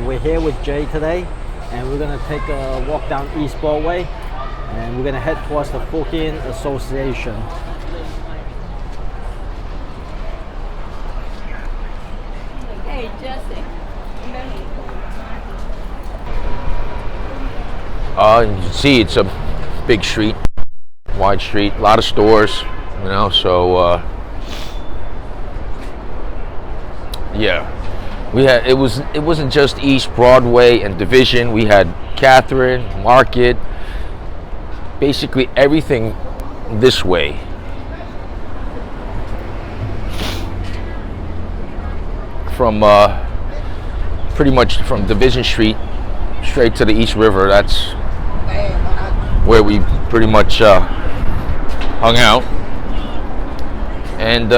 and we're here with Jay today, and we're gonna take a walk down East Broadway, and we're gonna head towards the Fukien Association. Hey, Jesse. You can see it's a big street, wide street, a lot of stores, you know, so yeah. We had it wasn't just East Broadway and Division. We had Catherine, Market, basically everything this way. From pretty much from Division Street straight to the East River. That's where we pretty much hung out, and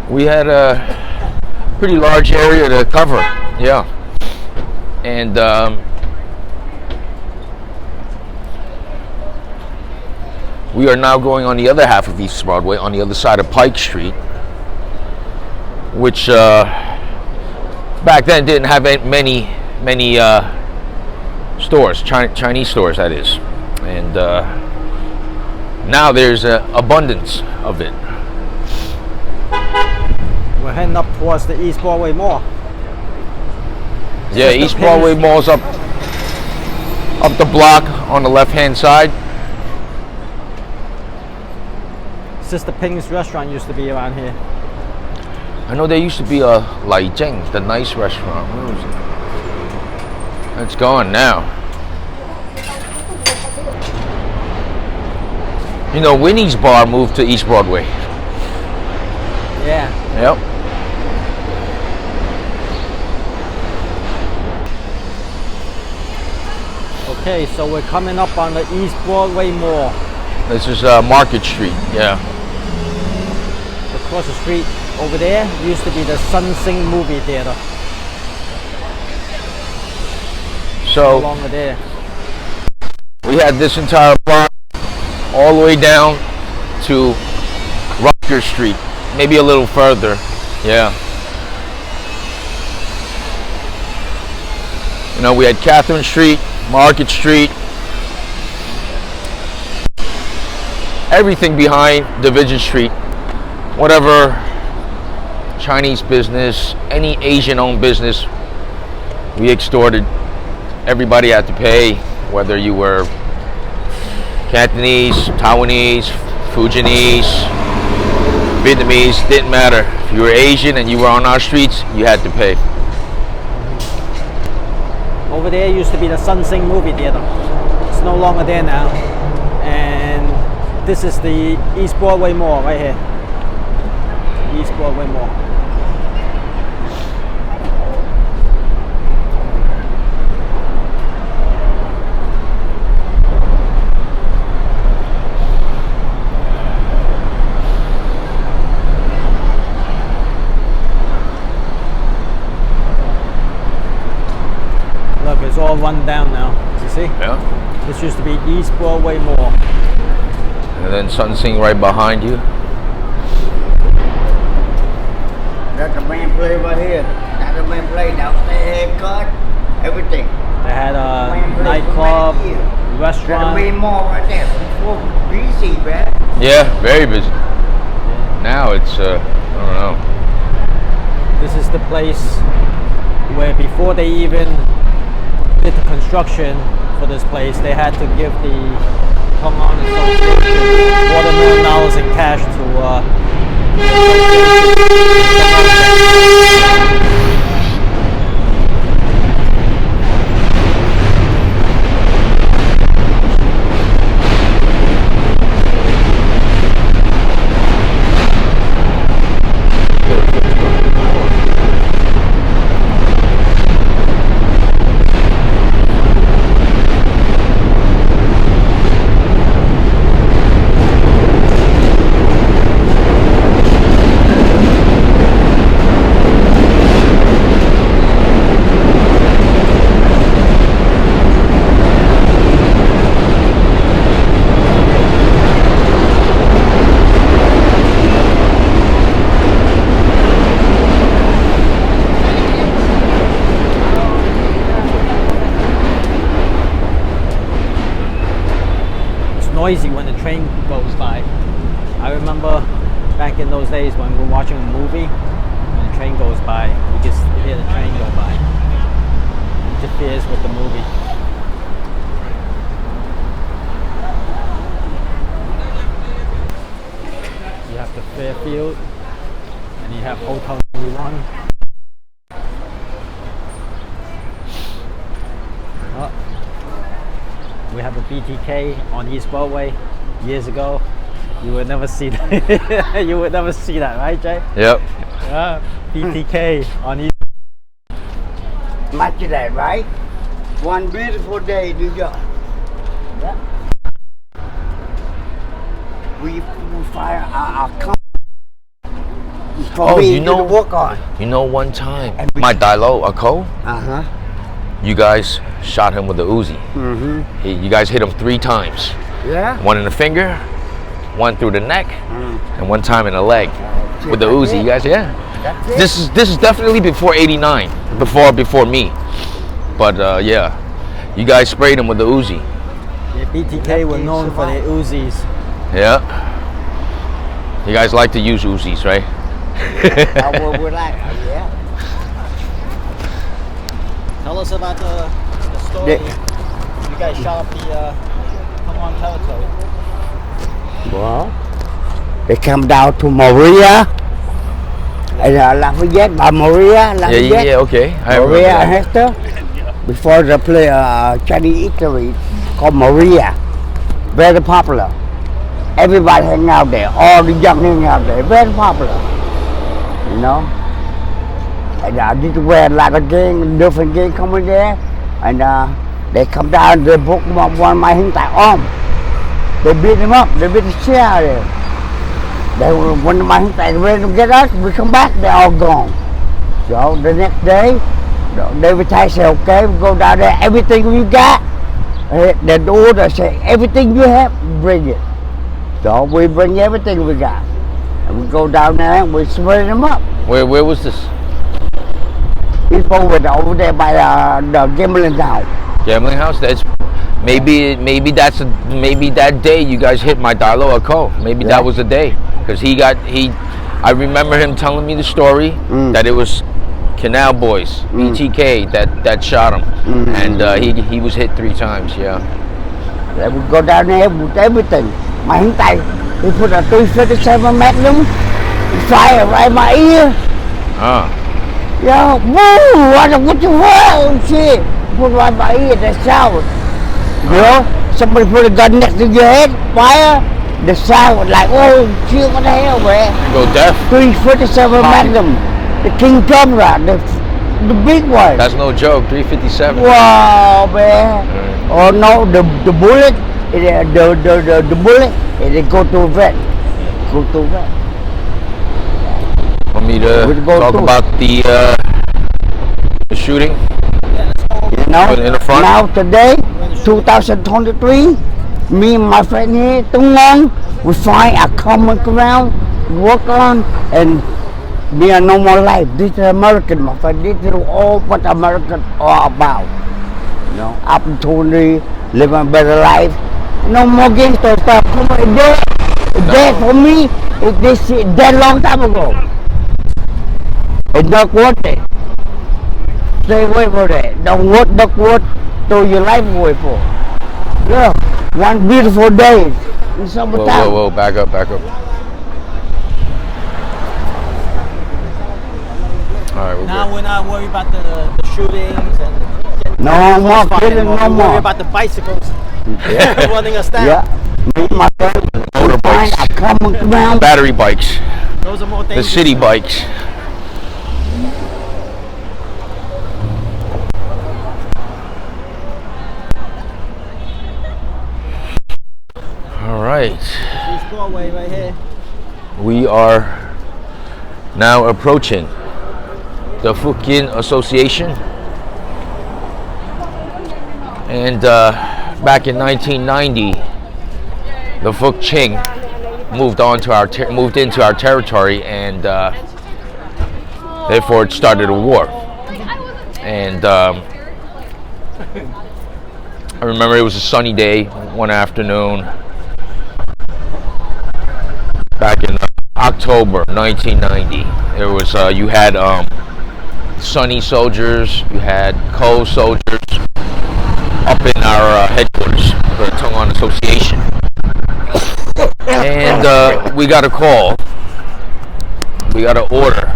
we had a pretty large area to cover, yeah. And we are now going on the other half of East Broadway, on the other side of Pike Street, which back then didn't have many stores, Chinese stores, that is. And now there's an abundance of it. We're heading up towards the East Broadway Mall. Yeah, East Broadway Mall's up the block on the left-hand side. Sister Ping's restaurant used to be around here. I know there used to be a Lai Jing, the nice restaurant. Where was it? It's gone now. You know, Winnie's Bar moved to East Broadway. Yeah. Yep. Okay, so we're coming up on the East Broadway Mall. This is Market Street, yeah. Across the street over there used to be the Sun Sing movie theater. So no longer there. We had this entire block all the way down to Rutgers Street, maybe a little further, yeah. You know, we had Catherine Street, Market Street, everything behind Division Street, whatever Chinese business, any Asian-owned business, we extorted. Everybody had to pay, whether you were Cantonese, Taiwanese, Fujianese, Vietnamese, didn't matter. If you were Asian and you were on our streets, you had to pay. Over there used to be the Sun Sing movie theater. It's no longer there now. And this is the East Broadway Mall right here. East Broadway Mall. Look, it's all run down now. You see? Yeah. This used to be East Broadway Mall. And then Sun Sing right behind you. That's the main place right here. That's the main place downstairs, haircut, everything. They had a nightclub, That's restaurant. the main mall right there. Before busy, man. Yeah, very busy. Now it's, I don't know. This is the place where before they even did the construction for this place, they had to give the Tung On Gang $250,000 in cash to noisy when the train goes by. I remember back in those days when we're watching a movie, when the train goes by, you just hear the train go by. It interferes with the movie. You have the Fairfield, and you have Hotel 91. Oh, we have a BTK on East Broadway years ago. You would never see that. You would never see that, right, Jay? Yep. Yeah, BTK on East. Much of that, right? One beautiful day in New York. Yeah. We fire our company. Oh, you know, to work on. You know, one time, my Dilo, a co, you guys shot him with the Uzi. You guys hit him 3 times. Yeah. One in the finger, one through the neck, and one time in the leg with the Uzi. You guys, yeah. This is definitely before '89, before me. But yeah, you guys sprayed him with the Uzi. Yeah, BTK were known for their Uzis. Yeah. You guys like to use Uzis, right? We like, yeah. Tell us about the story. You guys shot up the Tung On territory. Well, they come down to Maria. And Lafayette, by Maria, Lafayette. Yeah, okay. I remember Maria that. Hector. Before they play Chinese eatery called Maria. Very popular. Everybody hang out there. All the young hang out there. Very popular. You know? And I did wear a lot of gang, different gang coming there. And they come down, they broke one of my arm. They beat him up, they beat the shit out of him. They were one of my they ready to get us, we come back, they're all gone. So the next day, they retire, say, okay, we go down there, everything we got, the order say, everything you have, bring it. So we bring everything we got. And we go down there and we split them up. Where was this? It's over there by the gambling house. Gambling house? That's maybe that day you guys hit my Dilo a co. Maybe that was the day. Because I remember him telling me the story that it was Canal Boys, BTK that shot him. And he was hit 3 times, yeah. They would go down there with everything. My hand, he put a 357 Magnum, fire right in my ear. Yo, woo, what you want? Shit. Put right in my ear, that sound. You know, somebody put a gun next to your head, fire, the sound was like, oh shit, what the hell, man? Go deaf. 357 Magnum, the King Camera, the big one. That's no joke, 357. Wow, man. Oh no, the bullet, the bullet, it go to a vet. Go to a vet. Want me to talk about the shooting? You know, in the front? Now today, 2023, me and my friend here, Tung On, we find a common ground, work on, and be a normal life. This is American, my friend. This is all what Americans are about. You know, opportunity, living a better life. No more gangster stuff. Come on, it's dead for me. It's dead long time ago. It's not worth it. Stay away from that. Don't work, throw your life away for. Yeah, one beautiful day in summertime. Whoa, back up. All right, now we're not worried about the shootings and no more killing, no we're more. worried about the bicycles running us down. Yeah, me and my friend, motorbikes, I come around. battery bikes, Those are more the dangerous. city bikes. All right. East Broadway right here. We are now approaching the Fukien Association, and back in 1990, the Fuk Ching moved into our territory, and therefore it started a war. And I remember it was a sunny day one afternoon. back in October 1990. There was you had Sunny soldiers, you had Co soldiers up in our headquarters for the Tung On Association, and we got a call. We got an order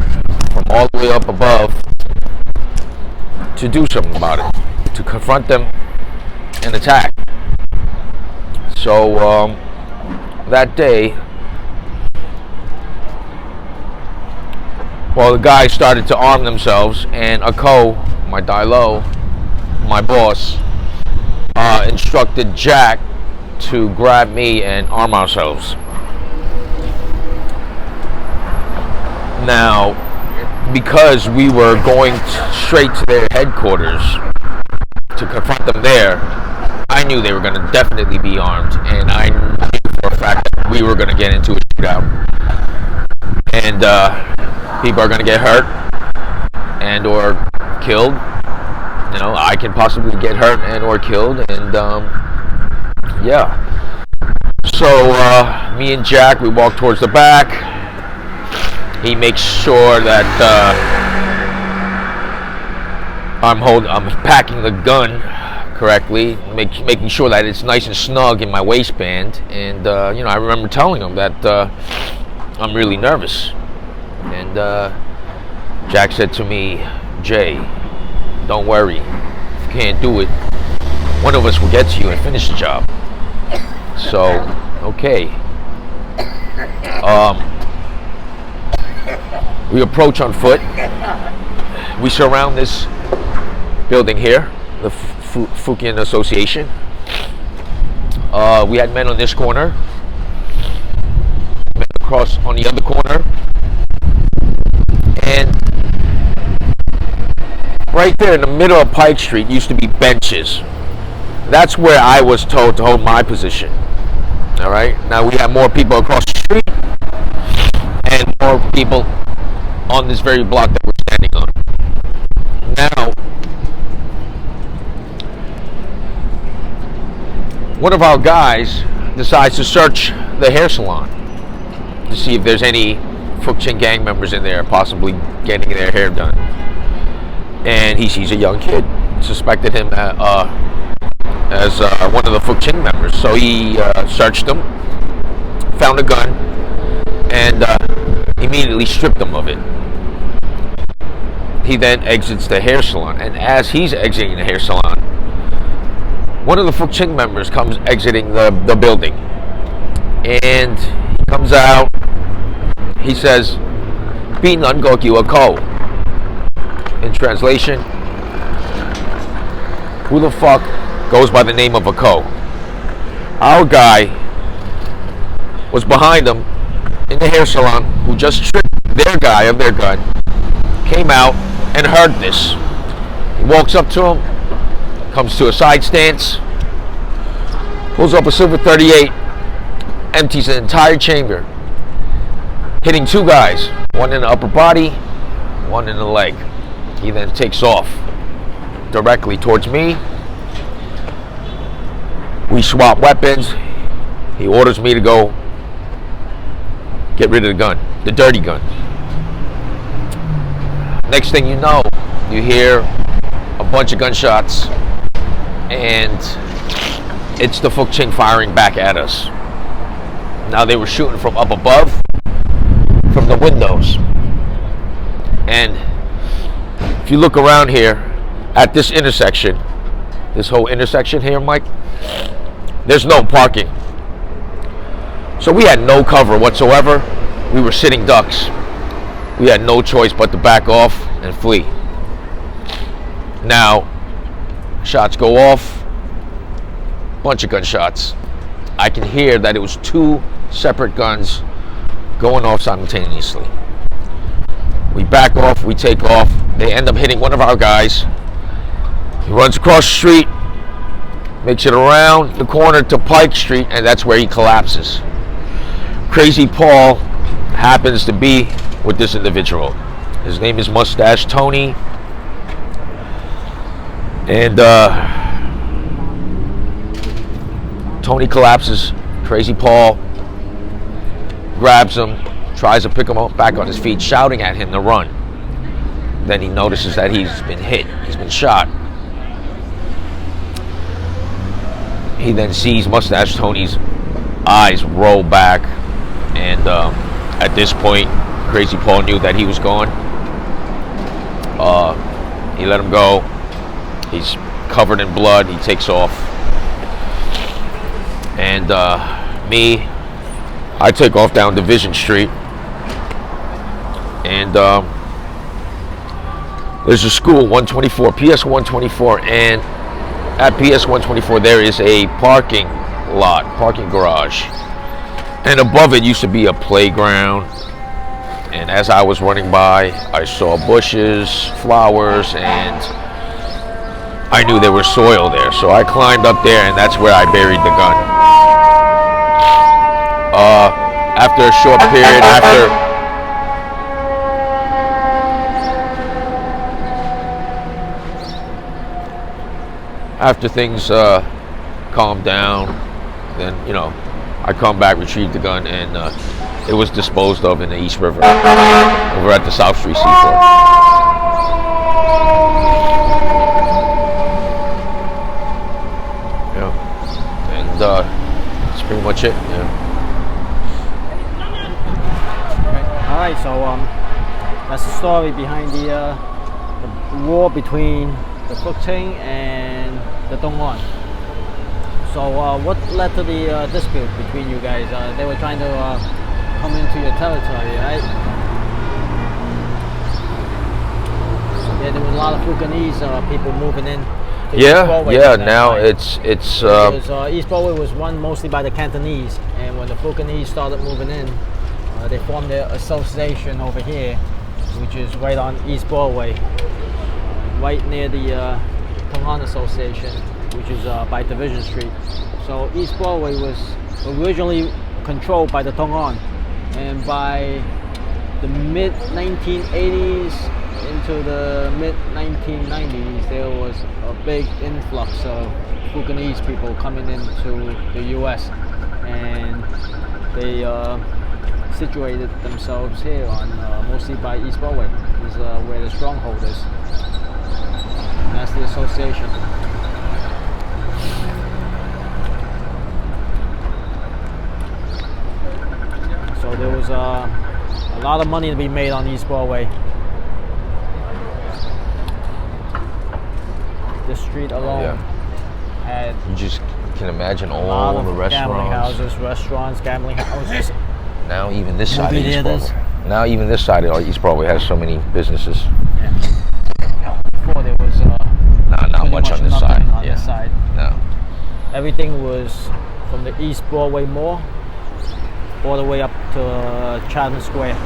from all the way up above to do something about it, to confront them and attack. So that day, well, the guys started to arm themselves, and Ako, my Dailo, my boss, instructed Jack to grab me and arm ourselves. Now, because we were going straight to their headquarters to confront them there, I knew they were going to definitely be armed, and I knew for a fact that we were going to get into a shootout, and people are going to get hurt and or killed. You know, I can possibly get hurt and or killed, and yeah. So me and Jack, we walk towards the back. He makes sure that I'm packing the gun correctly, making sure that it's nice and snug in my waistband. And you know, I remember telling him that I'm really nervous. And Jack said to me, "Jay, don't worry. If you can't do it, one of us will get to you and finish the job." So, okay. We approach on foot. We surround this building here, the Fukien Association. We had men on this corner, men across on the other corner, and right there in the middle of Pike Street used to be benches. That's where I was told to hold my position. All right. Now we have more people across the street and more people on this very block that we're standing on. Now, one of our guys decides to search the hair salon to see if there's any Fuk Ching gang members in there possibly getting their hair done. And he sees a young kid, suspected him as one of the Fuk Ching members. So he searched him, found a gun, and immediately stripped him of it. He then exits the hair salon, and as he's exiting the hair salon, one of the Fuk Ching members comes exiting the building, and he comes out. He says, "Binan Goki Ako." In translation, who the fuck goes by the name of Ako? Our guy was behind him in the hair salon, who just stripped their guy of their gun, came out and heard this. He walks up to him, comes to a side stance, pulls up a silver 38, empties the entire chamber, hitting two guys, one in the upper body, one in the leg. He then takes off directly towards me. We swap weapons. He orders me to go get rid of the gun, the dirty gun. Next thing you know, you hear a bunch of gunshots, and it's the Fuk Ching firing back at us. Now they were shooting from up above, from the windows. And if you look around here at this intersection, this whole intersection here, Mike, there's no parking. So we had no cover whatsoever. We were sitting ducks. We had no choice but to back off and flee. Now, shots go off, bunch of gunshots. I can hear that it was two separate guns going off simultaneously. We back off, we take off. They end up hitting one of our guys. He runs across the street, makes it around the corner to Pike Street, and that's where he collapses. Crazy Paul happens to be with this individual. His name is Mustache Tony, and Tony collapses. Crazy Paul grabs him, tries to pick him up back on his feet, shouting at him to run. Then he notices that he's been hit, he's been shot. He then sees Mustache Tony's eyes roll back, and at this point, Crazy Paul knew that he was gone. He let him go. He's covered in blood. He takes off. And I take off down Division Street. And there's a school, 124, PS 124, and at PS 124 there is a parking garage. And above it used to be a playground. And as I was running by, I saw bushes, flowers, and I knew there was soil there. So I climbed up there, and that's where I buried the gun. After a short period, after things calmed down, then, you know, I come back, retrieve the gun, and it was disposed of in the East River over at the South Street Seaport. Yeah, and that's pretty much it. Yeah. All right, so that's the story behind the war between the Fuk Ching and the Tung On. So what led to the dispute between you guys? They were trying to come into your territory, right? Yeah, there was a lot of Fukienese people moving in. Yeah, now right? it's because East Broadway was run mostly by the Cantonese, and when the Fukienese started moving in, they formed their association over here, which is right on East Broadway, right near the Tung On Association, which is by Division Street. So East Broadway was originally controlled by the Tung On, and by the mid-1980s into the mid-1990s, there was a big influx of Fukienese people coming into the U.S., and they situated themselves here on mostly by East Broadway, is where the stronghold is. And that's the association. So there was a lot of money to be made on East Broadway. This street alone had you just can imagine all the gambling restaurants, gambling houses. Now even this side of East Broadway. Now even this side of East Broadway has so many businesses. Yeah. Before there was not much on this side. On this side. No. Everything was from the East Broadway Mall all the way up to Chatham Square.